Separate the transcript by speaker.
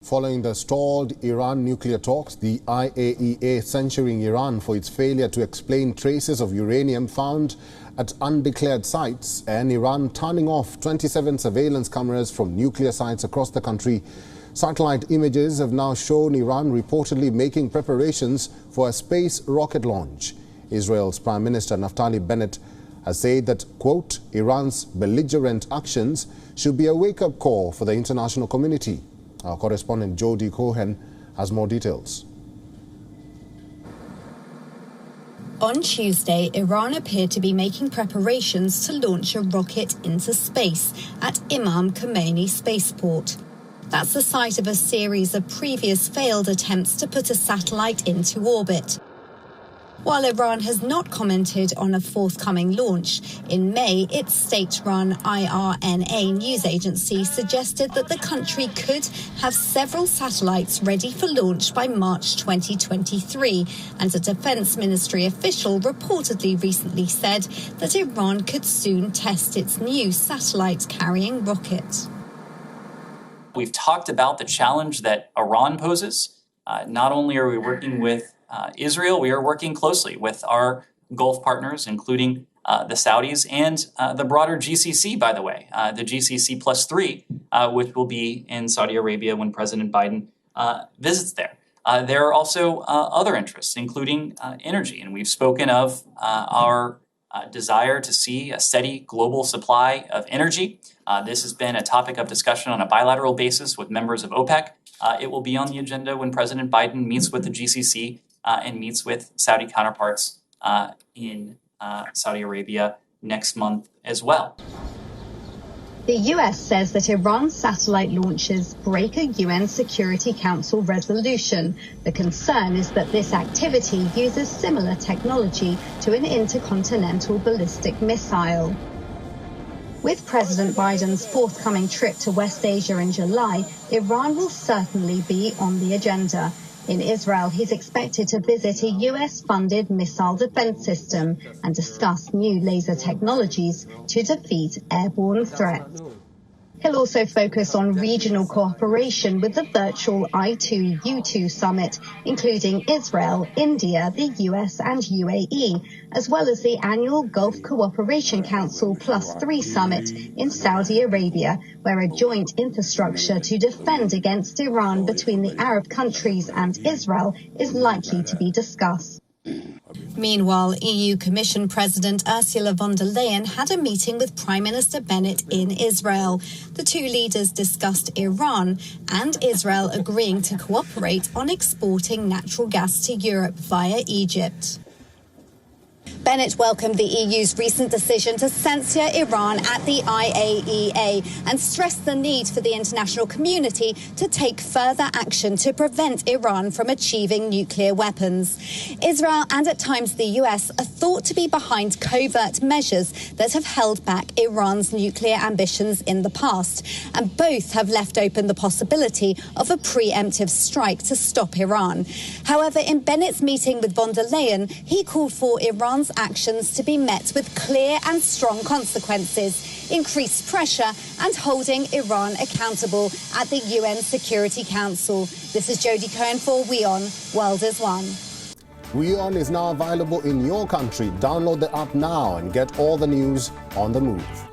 Speaker 1: Following the stalled Iran nuclear talks, the IAEA censuring Iran for its failure to explain traces of uranium found at undeclared sites, and Iran turning off 27 surveillance cameras from nuclear sites across the country. Satellite images have now shown Iran reportedly making preparations for a space rocket launch. Israel's Prime Minister Naftali Bennett has said that, quote, Iran's belligerent actions should be a wake-up call for the international community. Our correspondent Jody Cohen has more details.
Speaker 2: On Tuesday, Iran appeared to be making preparations to launch a rocket into space at Imam Khomeini spaceport. That's the site of a series of previous failed attempts to put a satellite into orbit. While Iran has not commented on a forthcoming launch, in May, its state-run IRNA news agency suggested that the country could have several satellites ready for launch by March 2023, and a Defense Ministry official reportedly recently said that Iran could soon test its new satellite-carrying rocket.
Speaker 3: We've talked about the challenge that Iran poses. Not only are we working with Israel, we are working closely with our Gulf partners, including the Saudis and the broader GCC, by the way, the GCC +3, which will be in Saudi Arabia when President Biden visits there. There are also other interests, including energy, and we've spoken of our desire to see a steady global supply of energy. This has been a topic of discussion on a bilateral basis with members of OPEC. It will be on the agenda when President Biden meets with the GCC and meets with Saudi counterparts in Saudi Arabia next month as well.
Speaker 2: The US says that Iran's satellite launches break a UN Security Council resolution. The concern is that this activity uses similar technology to an intercontinental ballistic missile. With President Biden's forthcoming trip to West Asia in July, Iran will certainly be on the agenda. In Israel, he's expected to visit a US-funded missile defense system and discuss new laser technologies to defeat airborne threats. He'll also focus on regional cooperation with the virtual I2U2 summit, including Israel, India, the US and UAE, as well as the annual Gulf Cooperation Council +3 summit in Saudi Arabia, where a joint infrastructure to defend against Iran between the Arab countries and Israel is likely to be discussed. Meanwhile, EU Commission President Ursula von der Leyen had a meeting with Prime Minister Bennett in Israel. The two leaders discussed Iran and Israel agreeing to cooperate on exporting natural gas to Europe via Egypt. Bennett welcomed the EU's recent decision to censure Iran at the IAEA and stressed the need for the international community to take further action to prevent Iran from achieving nuclear weapons. Israel and at times the US are thought to be behind covert measures that have held back Iran's nuclear ambitions in the past, and both have left open the possibility of a preemptive strike to stop Iran. However, in Bennett's meeting with von der Leyen, he called for Iran's actions to be met with clear and strong consequences, increased pressure and holding Iran accountable at the UN Security Council. This is Jody Cohen for WION World is One.
Speaker 1: WION is now available in your country. Download the app now and get all the news on the move.